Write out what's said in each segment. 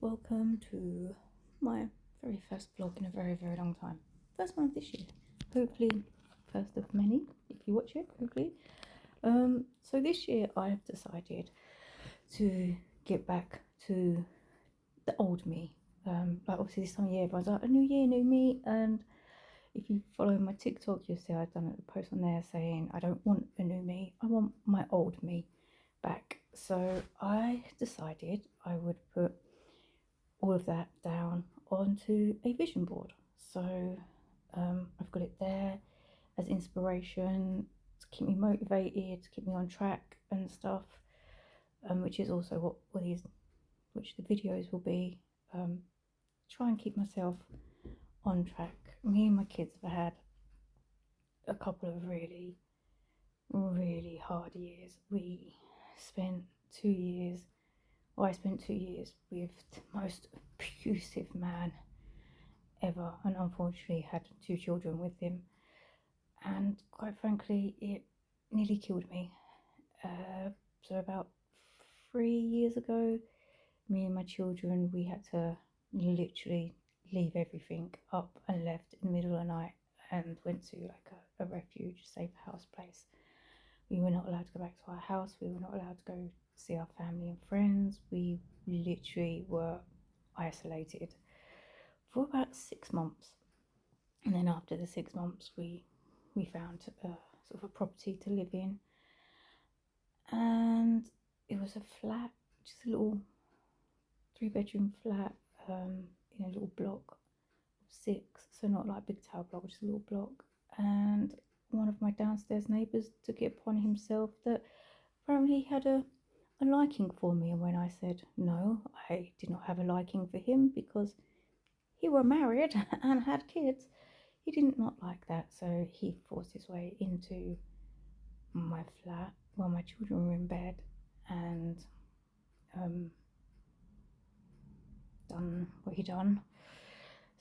welcome to my very first vlog in a very, very long time. First one of this year. Hopefully, first of many, if you watch it, hopefully. So this year I have decided to get back to the old me. Like obviously this time of year, everyone's like, a new year, new me. And if you follow my TikTok, you'll see I've done a post on there saying I don't want a new me, I want my old me back. So I decided I would put all of that down onto a vision board. So I've got it there as inspiration to keep me motivated, to keep me on track and stuff, which is also which the videos will be. Try and keep myself on track. Me and my kids have had a couple of really, really hard years. I spent 2 years with the most abusive man ever, and unfortunately had 2 children with him, and quite frankly it nearly killed me. So about 3 years ago, me and my children, we had to literally leave everything up and left in the middle of the night and went to like a refuge, safe house place. We were not allowed to go back to our house. We were not allowed to go see our family and friends. We literally were isolated for about 6 months. And then after the 6 months, we found sort of a property to live in. And it was a flat, just a little 3-bedroom flat in a little block of 6. So not like a big tower block, just a little block. And one of my downstairs neighbours took it upon himself that apparently he had a liking for me. And when I said no, I did not have a liking for him because he were married and had kids, he did not like that. So he forced his way into my flat while my children were in bed and done what he done.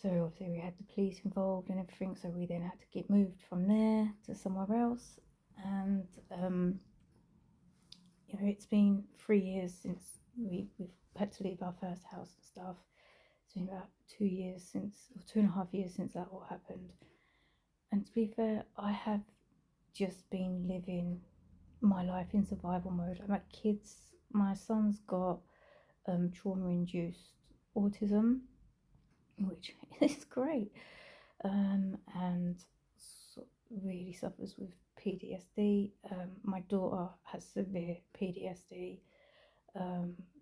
So obviously we had the police involved and everything, so we then had to get moved from there to somewhere else. And you know, it's been 3 years since we've had to leave our first house and stuff. It's been about 2 years since, or 2.5 years since that all happened. And to be fair, I have just been living my life in survival mode. My son's got trauma-induced autism, which is great, and really suffers with PTSD. My daughter has severe PTSD.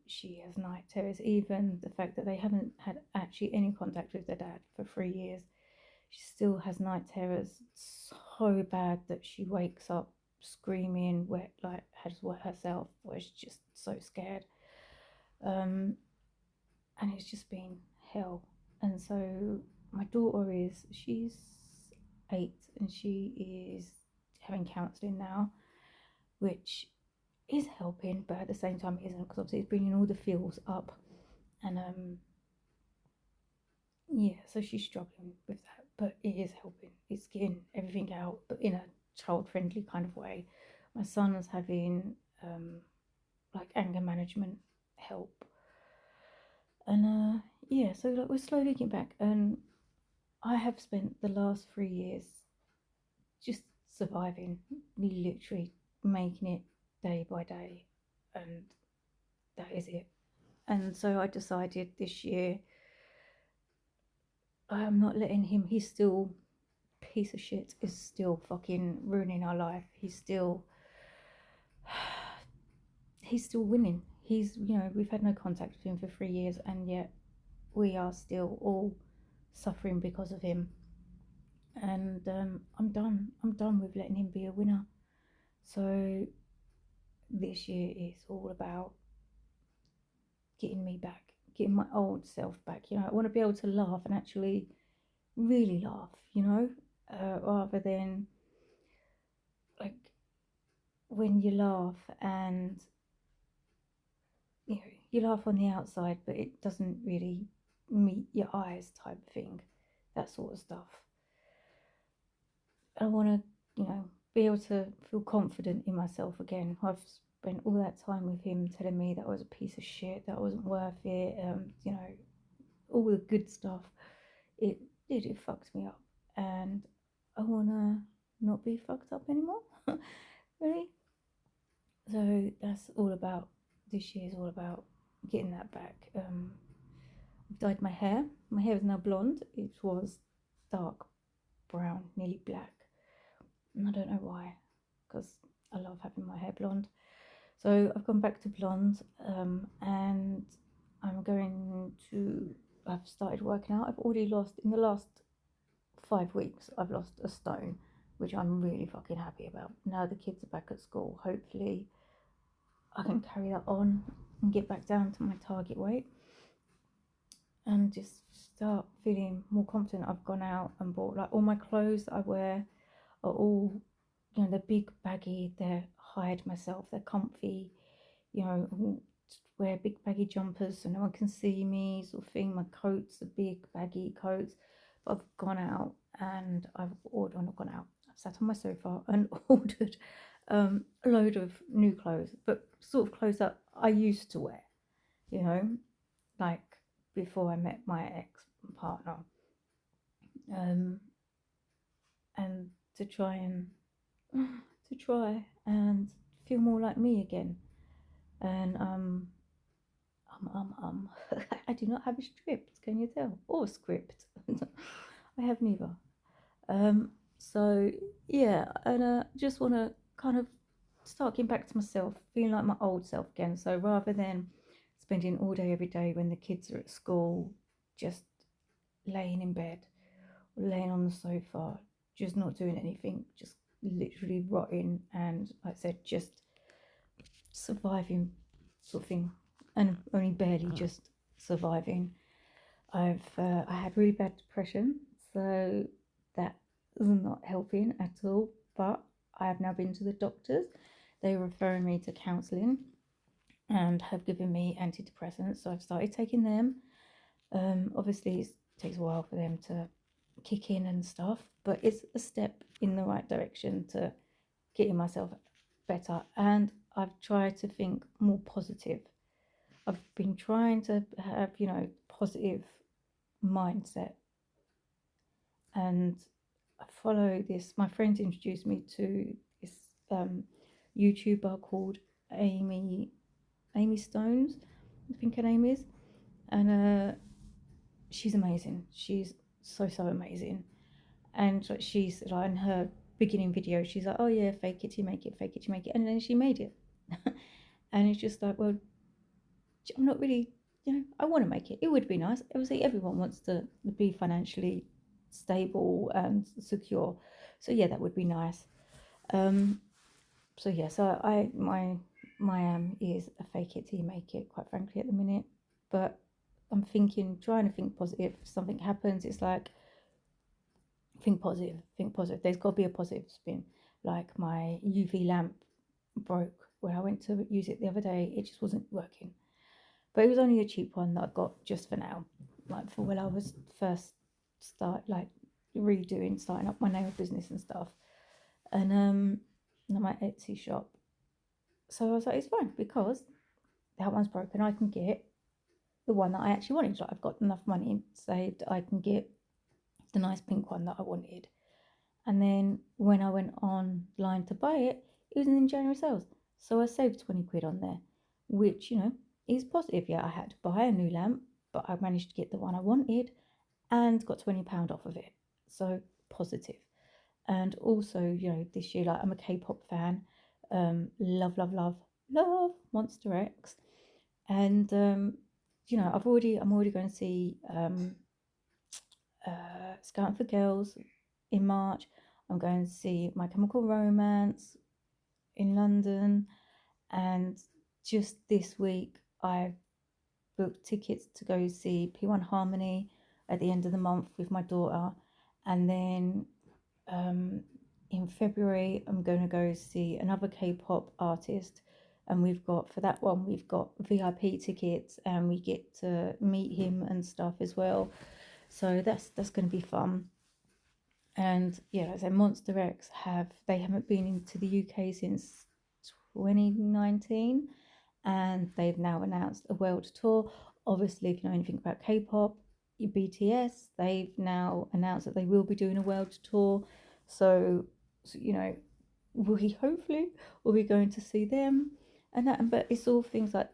She has night terrors. Even the fact that they haven't had actually any contact with their dad for 3 years, she still has night terrors so bad that she wakes up screaming, has wet herself, or is just so scared. And it's just been hell. And so my daughter she's 8 and she is having counselling now, which is helping, but at the same time it isn't, because obviously it's bringing all the feels up. And yeah, so she's struggling with that, but it is helping. It's getting everything out, but in a child-friendly kind of way. My son's having like anger management help. And yeah, so like we're slowly getting back, and I have spent the last 3 years just surviving, literally making it day by day, and that is it. And so I decided this year I am not letting him, he's still piece of shit, is still fucking ruining our life. He's still winning. We've had no contact with him for 3 years, and yet we are still all suffering because of him. And I'm done with letting him be a winner. So this year is all about getting me back, getting my old self back. I want to be able to laugh and actually really laugh, rather than like when you laugh and you laugh on the outside but it doesn't really meet your eyes type of thing, that sort of stuff. I want to be able to feel confident in myself again. I've spent all that time with him telling me that I was a piece of shit, that I wasn't worth it, you know, all the good stuff. It fucks me up, and I wanna not be fucked up anymore. Really. So that's all about this year is all about getting that back. I've dyed my hair. My hair is now blonde. It was dark brown, nearly black, and I don't know why, because I love having my hair blonde. So I've gone back to blonde, and I'm going to. I've started working out. I've already lost in the last 5 weeks. I've lost a stone, which I'm really fucking happy about. Now the kids are back at school. Hopefully, I can carry that on and get back down to my target weight, and just start feeling more confident. I've gone out and bought like all my clothes that I wear are all, you know, they're big baggy. They're hide myself. They're comfy. You know, wear big baggy jumpers so no one can see me, sort of thing. My coats are big baggy coats. But I've gone out and I've ordered. Well, not gone out. I've sat on my sofa and ordered a load of new clothes, but sort of clothes that I used to wear. You know, like before I met my ex partner, and to try and feel more like me again. And I do not have a script, can you tell? Or a script. I have neither. So yeah, and just want to kind of start getting back to myself, feeling like my old self again. So rather than spending all day every day when the kids are at school, just laying in bed, or laying on the sofa, just not doing anything, just literally rotting, and like I said, just surviving sort of thing, and only barely just surviving. I had really bad depression, so that is not helping at all. But I have now been to the doctors. They were referring me to counselling and have given me antidepressants. So I've started taking them. Obviously, it takes a while for them to kick in and stuff, but it's a step in the right direction to getting myself better. And I've tried to think more positive. I've been trying to have, you know, positive mindset, and I follow this. My friend introduced me to this YouTuber called Amy Stones, I think her name is, and she's amazing. She's so amazing, and she's like in her beginning video, she's like, oh yeah, fake it till you make it, fake it till you make it, and then she made it. And it's just like, well, I'm not really, you know, I want to make it. It would be nice. Obviously, everyone wants to be financially stable and secure. So yeah, that would be nice. So yeah, so my is a fake it till you make it, quite frankly, at the minute. But I'm trying to think positive. If something happens, it's like think positive, think positive. There's got to be a positive spin. Like my UV lamp broke when I went to use it the other day. It just wasn't working. But it was only a cheap one that I got just for now, like for when I was first starting up my nail business and stuff, and my Etsy shop. So I was like, it's fine because that one's broken. I can get the one that I actually wanted. Like I've got enough money saved. I can get the nice pink one that I wanted. And then when I went online to buy it, it was in January sales. So I saved 20 quid on there, which, you know, is positive. Yeah, I had to buy a new lamp, but I managed to get the one I wanted and got £20 off of it. So positive. And also, you know, this year, like I'm a K-pop fan. Love Monster X. And you know, I'm already going to see Scouting for Girls in March. I'm going to see My Chemical Romance in London, and just this week I've booked tickets to go see P1 Harmony at the end of the month with my daughter, and then in February I'm going to go see another K-pop artist, and we've got VIP tickets, and we get to meet him and stuff as well. So that's going to be fun. And yeah, like I said, Monster X haven't been into the UK since 2019, and they've now announced a world tour. Obviously, if you know anything about K-pop, BTS, they've now announced that they will be doing a world tour. So you know, we hopefully will be going to see them, and that. But it's all things like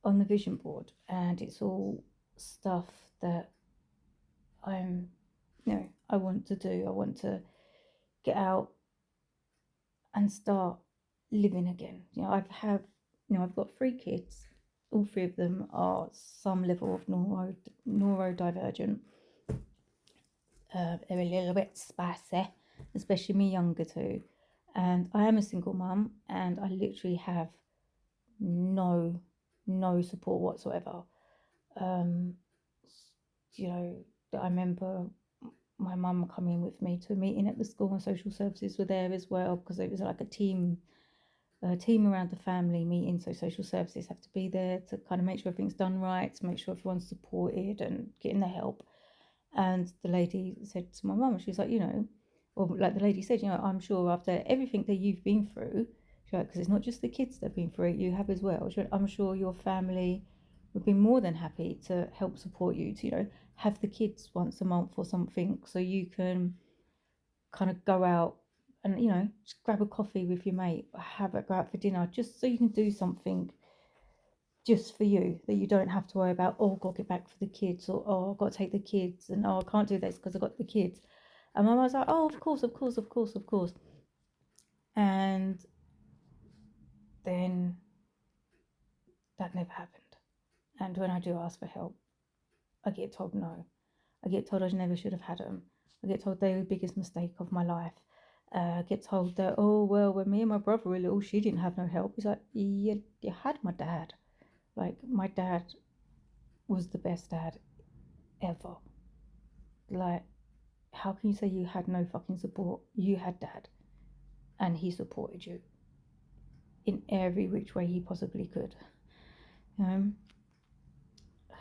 on the vision board, and it's all stuff that I'm, I want to do. I want to get out and start living again. I've got 3 kids. All 3 of them are some level of neurodivergent. They're a little bit spicy, especially me younger 2. And I am a single mum, and I literally have no support whatsoever. Um, I remember my mum coming with me to a meeting at the school, and social services were there as well, because it was like a team around the family meeting. So social services have to be there to kind of make sure everything's done right, to make sure everyone's supported and getting the help. And the lady said to my mum, she was like, or like the lady said, I'm sure after everything that you've been through, because it's not just the kids that have been through it, you have as well. I'm sure your family would be more than happy to help support you to, have the kids once a month or something, so you can kind of go out and, just grab a coffee with your mate, go out for dinner, just so you can do something just for you, that you don't have to worry about, oh, I've got to get back for the kids, or oh, I've got to take the kids, and oh, I can't do this because I've got the kids. And my mum was like, oh, of course, of course, of course, of course. And then that never happened. And when I do ask for help, I get told no. I get told I never should have had them. I get told they were the biggest mistake of my life. I get told that, oh, well, when me and my brother were little, she didn't have no help. It's like, you had my dad. Like, my dad was the best dad ever. Like, how can you say you had no fucking support? You had dad, and he supported you in every which way he possibly could.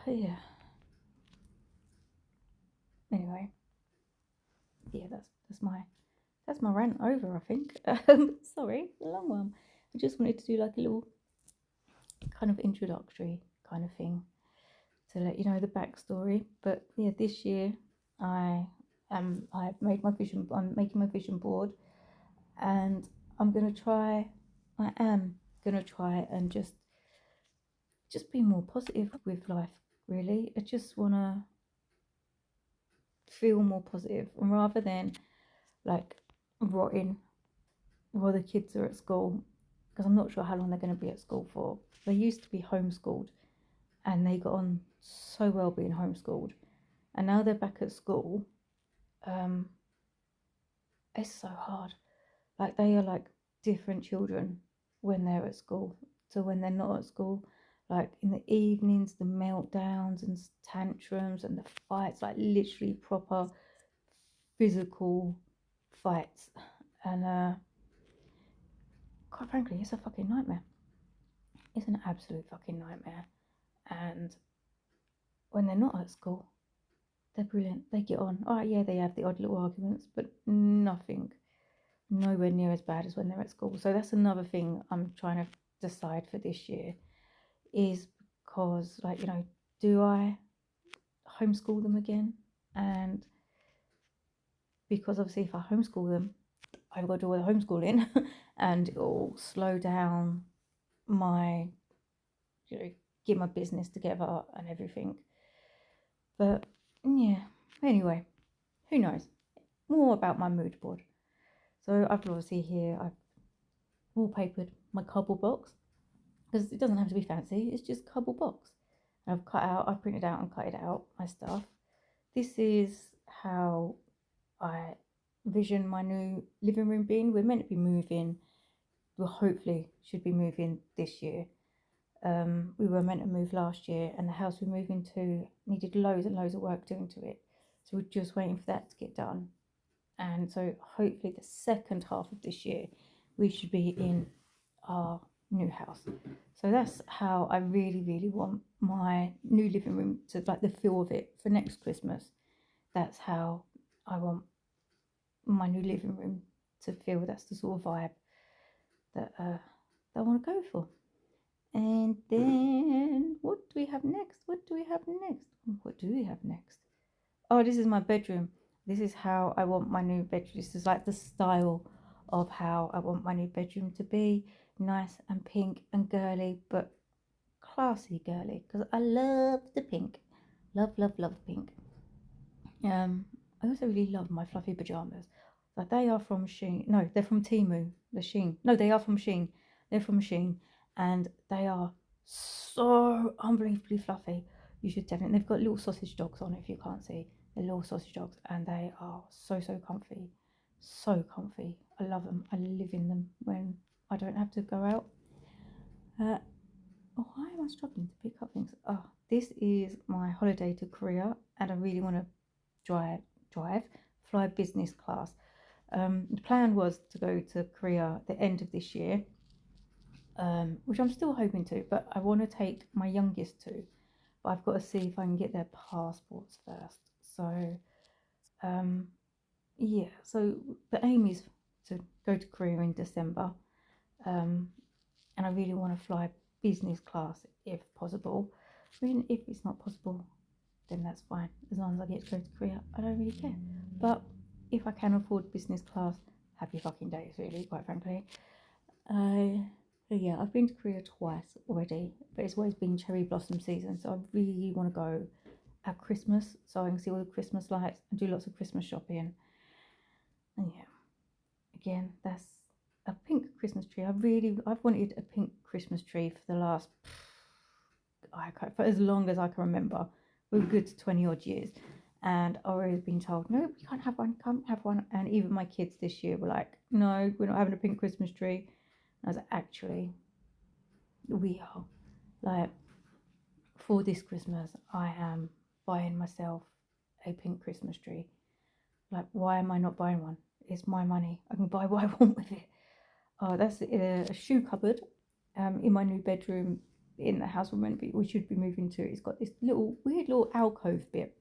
Yeah. Anyway, yeah, that's my rant over, I think. Sorry, a long one. I just wanted to do like a little kind of introductory kind of thing to let you know the backstory. But yeah, this year I've made I'm making my vision board, and I am gonna try and just be more positive with life, really. I just wanna feel more positive, and rather than like rotting while the kids are at school, because I'm not sure how long they're going to be at school for. They used to be homeschooled, and they got on so well being homeschooled, and now they're back at school. It's so hard. Like, they are like different children when they're at school to when they're not at school. Like, in the evenings, the meltdowns and tantrums and the fights, like literally proper physical fights. And quite frankly, it's a fucking nightmare. It's an absolute fucking nightmare. And when they're not at school, they're brilliant. They get on. Oh yeah, they have the odd little arguments, but nowhere near as bad as when they're at school. So that's another thing I'm trying to decide for this year, is because, like, do I homeschool them again? And because obviously if I homeschool them, I've got to do all the homeschooling and it'll slow down my, get my business together and everything. But yeah, anyway, who knows? More about my mood board. So I've obviously here, I've wallpapered my cardboard box, because it doesn't have to be fancy, it's just cardboard box. I've printed out and cut it out, my stuff. This is how I vision my new living room being. We're meant to be moving, we hopefully should be moving this year. We were meant to move last year, and the house we're moving to needed loads and loads of work doing to it. So we're just waiting for that to get done. And so hopefully the second half of this year, we should be in our new house. So that's how I really, really want my new living room to, like, the feel of it for next Christmas. That's how I want my new living room to feel. That's the sort of vibe that that I want to go for. And then what do we have next? What do we have next? What do we have next? Oh, this is my bedroom. This is how I want my new bedroom. This is like the style of how I want my new bedroom to be. Nice and pink and girly, but classy girly, because I love the pink. Love, love, love pink. I also really love my fluffy pajamas. Like they are from Shein. No, they're from Temu. The Shein. No, they are from Shein. They're from Shein, and they are so unbelievably fluffy. You should definitely. They've got little sausage dogs on it. If you can't see, they're little sausage dogs, and they are so comfy, so comfy. I love them. I live in them when I don't have to go out. Oh, why am I struggling to pick up things? Oh, this is my holiday to Korea, and I really want to fly business class. The plan was to go to Korea at the end of this year, which I'm still hoping to, but I want to take my youngest to, but I've got to see if I can get their passports first. So, yeah, so the aim is to go to Korea in December, and I really want to fly business class if possible. I mean, if it's not possible, then that's fine. As long as I get to go to Korea, I don't really care. But if I can afford business class, happy fucking days, really, quite frankly. Yeah, I've been to Korea twice already, but it's always been cherry blossom season, so I really want to go at Christmas so I can see all the Christmas lights and do lots of Christmas shopping. And yeah, again, that's a pink Christmas tree. I've wanted a pink Christmas tree for the last, for as long as I can remember. We're good 20 odd years, and I've always been told, no, we can't have one, can't have one. And even my kids this year were like, no, we're not having a pink Christmas tree. And I was like, actually, we are. Like, for this Christmas, I am buying myself a pink Christmas tree. Like, why am I not buying one? It's my money. I can buy what I want with it. Oh, that's a shoe cupboard in my new bedroom in the house we should be moving to. It's got this weird little alcove bit.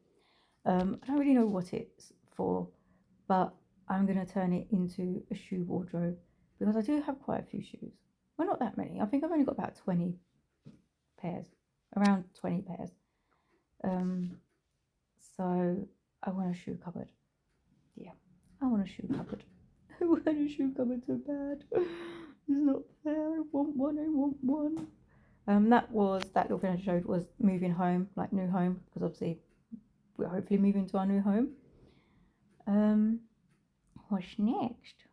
I don't really know what it's for, but I'm going to turn it into a shoe wardrobe because I do have quite a few shoes. Well, not that many. I think I've only got about 20 pairs, around 20 pairs. So I want a shoe cupboard. Yeah, I want a shoe cupboard. I want a shoe cupboard so bad. It's not fair. I want one. I want one. That little thing I showed was moving home, like new home, because obviously we're hopefully moving to our new home. What's next?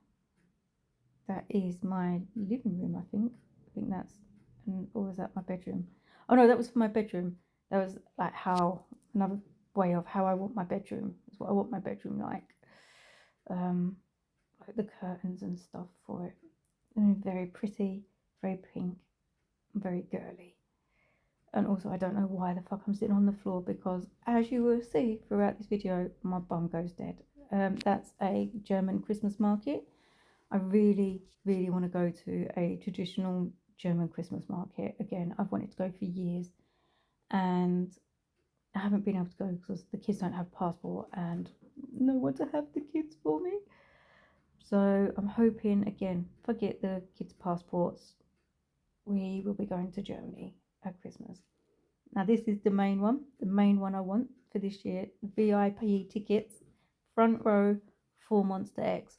That is my living room, I think. I think that's, or was that my bedroom? Oh no, that was for my bedroom. That was like another way of how I want my bedroom. Is what I want my bedroom like. Like the curtains and stuff for it. And very pretty, very pink, very girly. And also, I don't know why the fuck I'm sitting on the floor because, as you will see throughout this video, my bum goes dead. That's a German Christmas market. I really, really want to go to a traditional German Christmas market again. I've wanted to go for years, and I haven't been able to go because the kids don't have passport and no one to have the kids for me. So I'm hoping again, forget the kids' passports, we will be going to Germany at Christmas. Now this is the main one I want for this year. VIP tickets, front row for Monster X.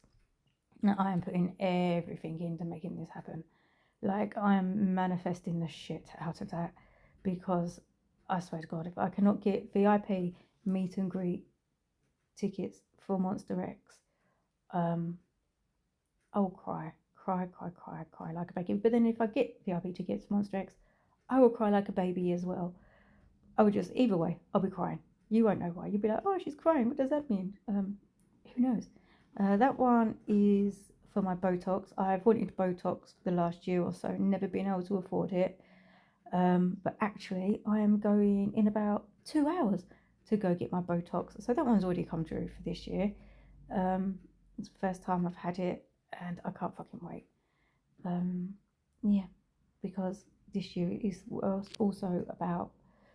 Now I am putting everything into making this happen. Like I am manifesting the shit out of that because I swear to God, if I cannot get VIP meet and greet tickets for Monster X, I'll cry like a baby. But then if I get VIP tickets for Monster X, I will cry like a baby as well. I would just, either way, I'll be crying. You won't know why. You'll be like, oh, she's crying. What does that mean? Who knows? That one is for my Botox. I've wanted Botox for the last year or so, never been able to afford it. But actually, I am going in about 2 hours to go get my Botox. So that one's already come true for this year. It's the first time I've had it, and I can't fucking wait. Yeah, because this year is also about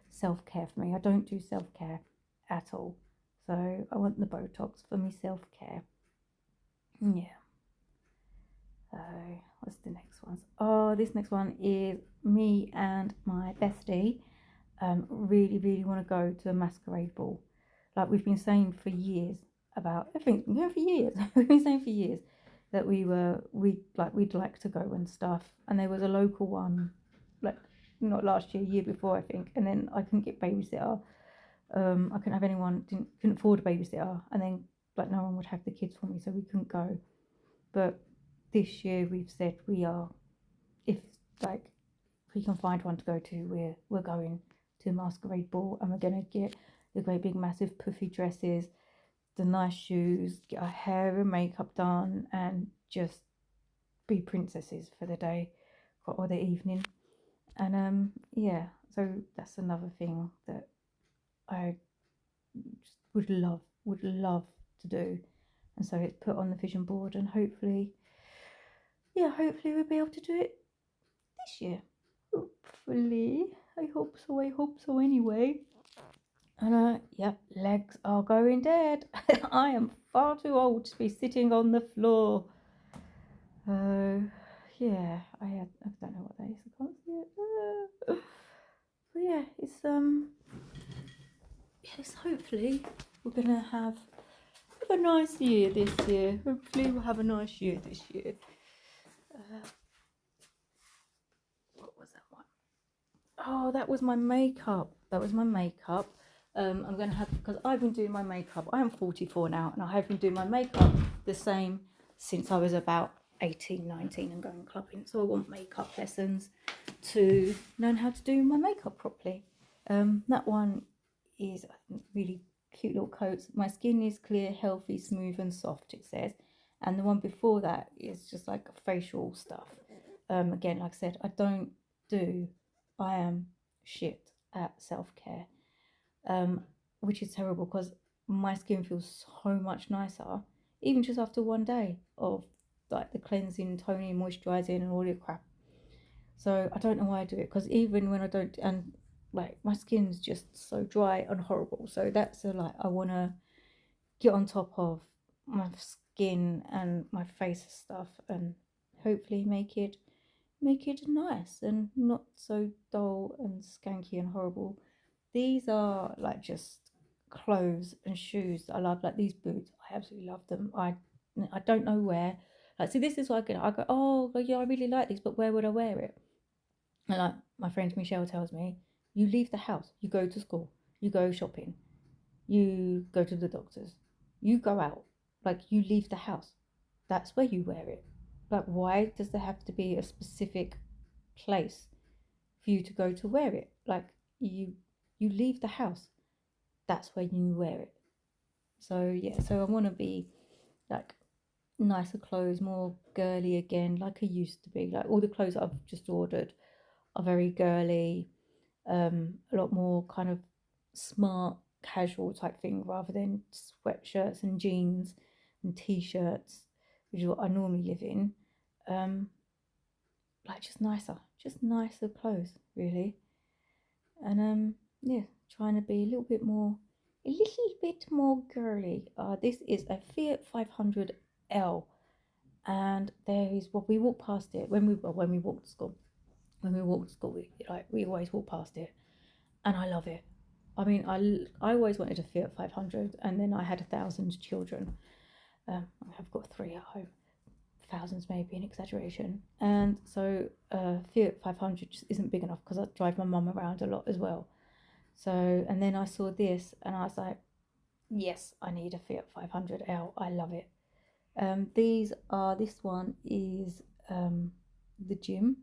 self-care for me. I don't do self-care at all, so I want the Botox for me self-care. Yeah. So what's the next one? Oh, this next one is me and my bestie. Really want to go to a masquerade ball. Like we've been saying for years about everything's been going for years. We've been saying for years that we'd like to go and stuff. And there was a local one, like not last year before I think. And then I couldn't get babysitter. I couldn't have anyone, couldn't afford a babysitter, and then like no one would have the kids for me, so we couldn't go. But this year we've said we are, if like if we can find one to go to, we're going to masquerade ball, and we're gonna get the great big massive puffy dresses, the nice shoes, get our hair and makeup done, and just be princesses for the day or the evening. And yeah, so that's another thing that I would love to do, and so it's put on the vision board, and hopefully we'll be able to do it this year. Hopefully, I hope so anyway. And yep, legs are going dead. I am far too old to be sitting on the floor. Yeah, I don't know what that is. I can't see it. But yeah, yes, hopefully we're gonna have a nice year this year. Hopefully we'll have a nice year this year. What was that one? Oh, that was my makeup. I'm going to have, because I've been doing my makeup. I am 44 now, and I have been doing my makeup the same since I was about 18, 19 and going clubbing. So I want makeup lessons to learn how to do my makeup properly. That one is really cute little coats. My skin is clear, healthy, smooth and soft, it says. And the one before that is just like facial stuff. Again, like I said, I am shit at self-care, which is terrible because my skin feels so much nicer, even just after one day of like the cleansing, toning, moisturizing and all your crap. So I don't know why I do it, because even when I don't, and like my skin's just so dry and horrible. So that's I want to get on top of my skin and my face stuff, and hopefully make it nice and not so dull and skanky and horrible. These are like just clothes and shoes that I love, like these boots. I absolutely love them. I don't know where. Like, see, this is what I go, oh yeah, I really like these, but where would I wear it? And like my friend Michelle tells me, you leave the house, you go to school, you go shopping, you go to the doctors, you go out, like you leave the house. That's where you wear it. Like, why does there have to be a specific place for you to go to wear it? Like, you leave the house, that's where you wear it. So yeah, so I want to be like nicer clothes, more girly again, like I used to be. Like all the clothes I've just ordered are very girly, a lot more kind of smart casual type thing rather than sweatshirts and jeans and t-shirts, which is what I normally live in. um like just nicer clothes really. And yeah, trying to be a little bit more girly. This is a Fiat 500L, and there is, well, we walked past it when we walked to school. We always walk past it, and I love it. I mean, I always wanted a Fiat 500, and then I had 1,000 children. I've got 3 at home. Thousands may be an exaggeration, and so Fiat 500 just isn't big enough because I drive my mum around a lot as well. So, and then I saw this, and I was like, yes, I need a Fiat 500L. I love it. This one is the gym,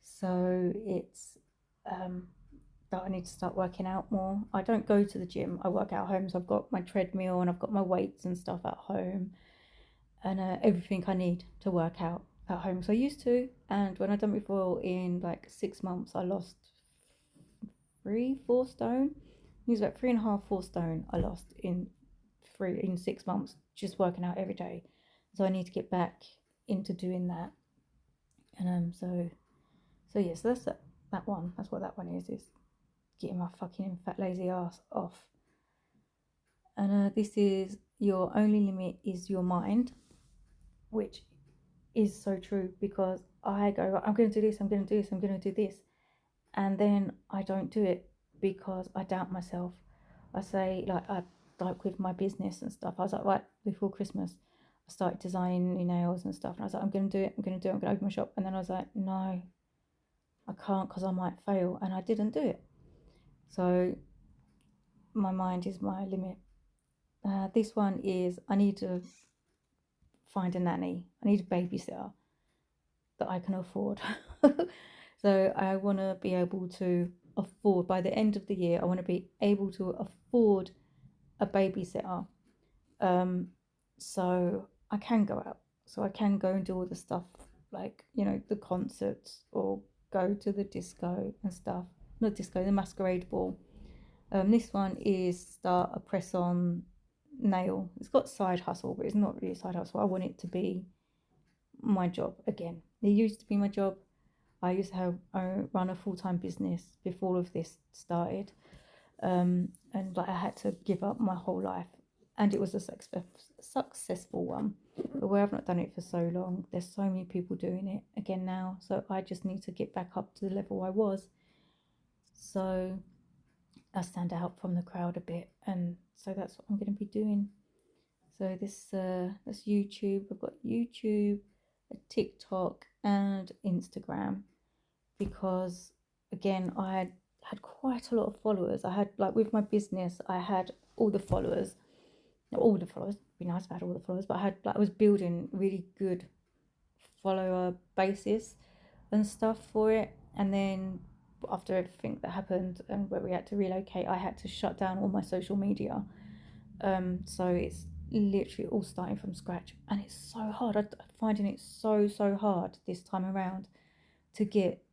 so it's that I need to start working out more. I don't go to the gym. I work out at home, so I've got my treadmill and I've got my weights and stuff at home, and everything I need to work out at home. So I used to, and when I done before, in like 6 months, I lost 3, 4 stone. It was about 3.5, 4 stone I lost in 6 months just working out every day. So I need to get back into doing that. And so yes, yeah, so that one. That's what that one is getting my fucking fat lazy ass off. And this is your only limit is your mind, which is so true, because I go, "Right, I'm going to do this, I'm going to do this, I'm going to do this." And then I don't do it because I doubt myself. I say, like with my business and stuff, I was like, right, before Christmas, I started designing new nails and stuff. And I was like, I'm going to do it, I'm going to do it, I'm going to open my shop. And then I was like, no, I can't, because I might fail. And I didn't do it. So my mind is my limit. This one is, I need to find a nanny. I need a babysitter that I can afford. So I want to be able to afford, by the end of the year, I want to be able to afford a babysitter. So I can go out. So I can go and do all the stuff, like, the concerts, or go to the disco and stuff. Not disco, the masquerade ball. This one is start a press on nail. It's got side hustle, but it's not really a side hustle. I want it to be my job again. It used to be my job. I used to run a full-time business before all of this started, and like I had to give up my whole life, and it was a successful one. But where I've not done it for so long, there's so many people doing it again now, so I just need to get back up to the level I was, so I stand out from the crowd a bit, and so that's what I'm going to be doing. So that's YouTube. I've got YouTube, a TikTok, and Instagram, because again, I had quite a lot of followers. I had, like, with my business, I had all the followers. Not all the followers. It'd be nice if I had all the followers, but I was building really good follower basis and stuff for it. And then after everything that happened, and where we had to relocate, I had to shut down all my social media. So it's literally all starting from scratch, and it's so hard. I'm finding it so hard this time around to get,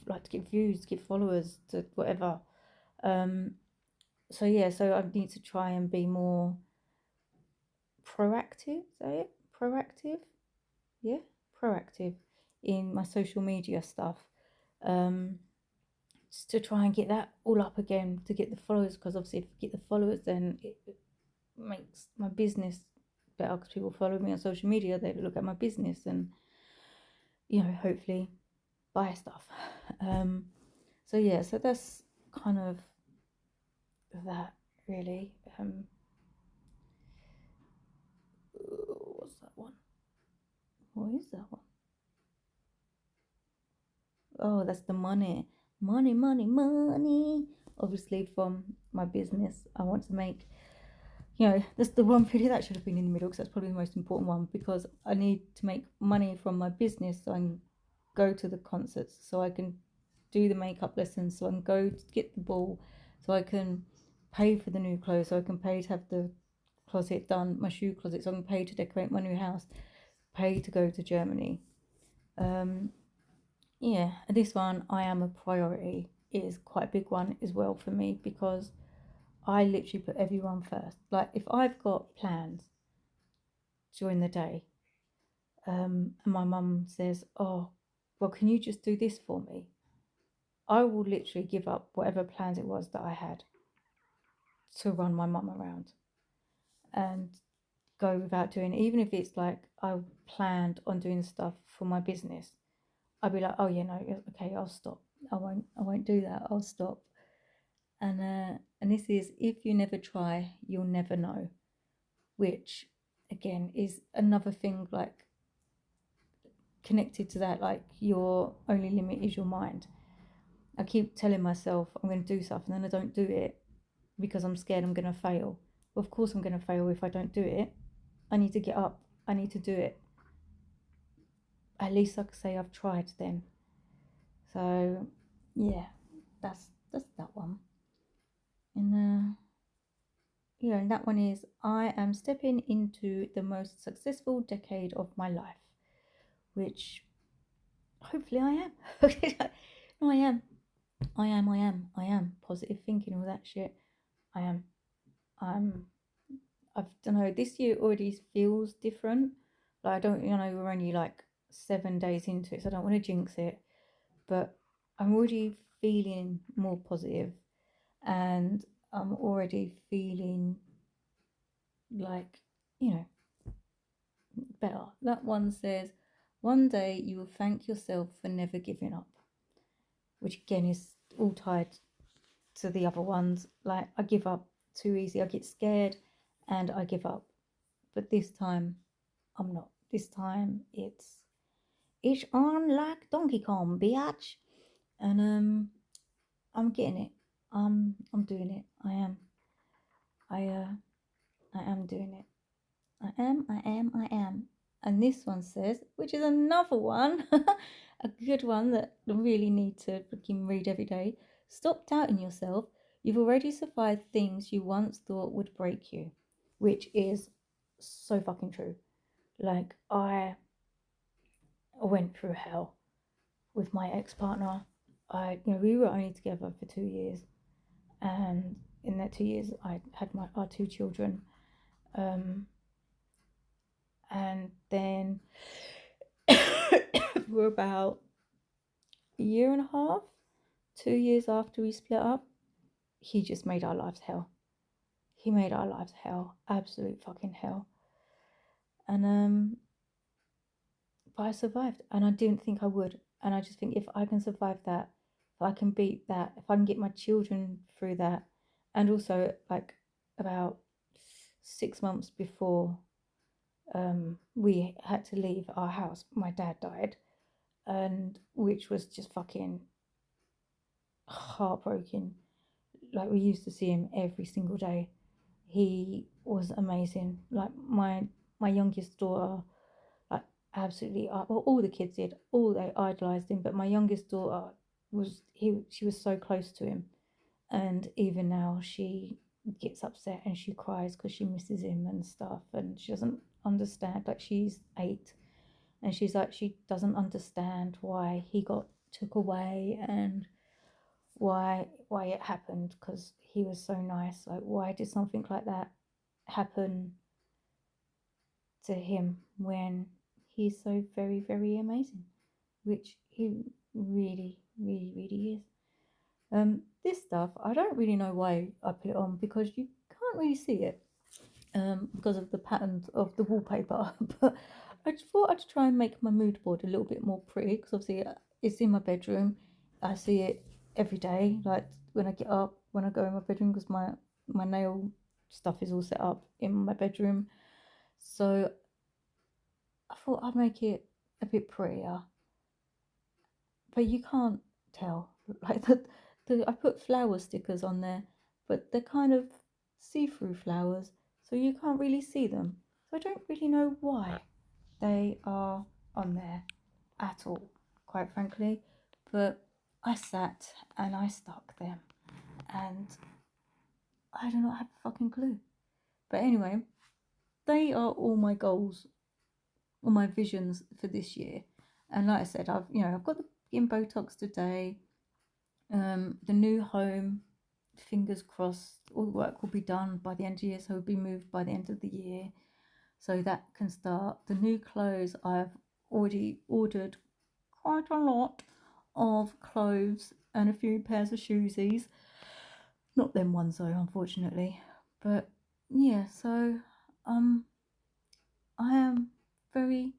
like, to get views, to get followers, to whatever. So yeah, so I need to try and be more proactive. Say it, proactive. Yeah, proactive in my social media stuff. Um, just to try and get that all up again, to get the followers, because obviously if you get the followers, then it makes my business better, because people follow me on social media, they look at my business, and hopefully buy stuff. So yeah, so that's kind of that, really. What's that one? What is that one? Oh, that's the money. Money, money, money. Obviously, from my business, I want to make, that's the one video that should have been in the middle, because that's probably the most important one, because I need to make money from my business, so I can go to the concerts, so I can do the makeup lessons, so I can go to get the ball, so I can pay for the new clothes, so I can pay to have the closet done, my shoe closet, so I can pay to decorate my new house, pay to go to Germany. Yeah, this one, I am a priority, is quite a big one as well for me, because I literally put everyone first. Like, if I've got plans during the day, and my mum says, "Oh, well, can you just do this for me?" I will literally give up whatever plans it was that I had to run my mum around, and go without doing it. Even if it's like I planned on doing stuff for my business, I'd be like, "Oh yeah, no, okay, I'll stop. I won't do that. I'll stop." And this is, if you never try, you'll never know, which again is another thing, like, connected to that, like, your only limit is your mind. I keep telling myself I'm going to do stuff, and then I don't do it because I'm scared I'm going to fail. Well, of course I'm going to fail if I don't do it. I need to get up. I need to do it. At least I can say I've tried then. So yeah, that's that one. And yeah, and that one is, I am stepping into the most successful decade of my life, which hopefully I am. No, I am. I am. Positive thinking, all that shit. I am. I don't know. This year already feels different. Like, I don't, we're only like 7 days into it, so I don't want to jinx it. But I'm already feeling more positive, and I'm already feeling like, better. That one says, one day you will thank yourself for never giving up, which again is all tied to the other ones. Like, I give up too easy. I get scared and I give up. But this time, I'm not. This time, it's on like Donkey Kong, biatch. And I'm getting it. I'm doing it. I am doing it. I am. And this one says, which is another one, a good one that I really need to freaking read every day. Stop doubting yourself. You've already survived things you once thought would break you, which is so fucking true. Like, I went through hell with my ex-partner. We were only together for 2 years, and in that 2 years, I had our 2 children. And then for about a year and a half, 2 years after we split up, he just made our lives hell. He made our lives hell, absolute fucking hell. And but I survived, and I didn't think I would. And I just think, if I can survive that, if I can beat that, if I can get my children through that, and also like about 6 months before we had to leave our house, my dad died, and which was just fucking heartbroken. Like, we used to see him every single day. He was amazing. Like, my youngest daughter, like, absolutely, well, all the kids did, all they idolized him, but my youngest daughter she was so close to him, and even now she gets upset and she cries because she misses him and stuff, and she doesn't understand. Like, she's 8, and she's like, she doesn't understand why he got took away and why it happened, because he was so nice. Like, why did something like that happen to him when he's so very, very amazing, which he really, really, really is. This stuff, I don't really know why I put it on, because you can't really see it because of the patterns of the wallpaper. But I just thought I'd try and make my mood board a little bit more pretty, because obviously it's in my bedroom. I see it every day, like when I get up, when I go in my bedroom, because my nail stuff is all set up in my bedroom. So I thought I'd make it a bit prettier, but you can't tell. Like, I put flower stickers on there, but they're kind of see-through flowers, so you can't really see them. So I don't really know why they are on there at all, quite frankly. But I sat and I stuck them, and I do not have a fucking clue. But anyway, they are all my goals, all my visions for this year. And like I said, I've got the in Botox today. The new home, fingers crossed, all the work will be done by the end of the year, so it'll be moved by the end of the year, so that can start. The new clothes, I've already ordered quite a lot of clothes and a few pairs of shoesies. Not them ones though, unfortunately. But yeah, so I am very,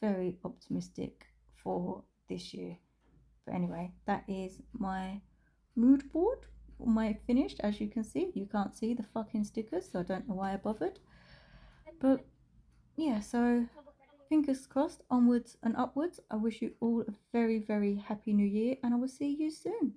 very optimistic for this year. But anyway, that is my mood board, my finished. As you can see, you can't see the fucking stickers, so I don't know why I bothered. But yeah, so fingers crossed, onwards and upwards. I wish you all a very, very happy new year, and I will see you soon.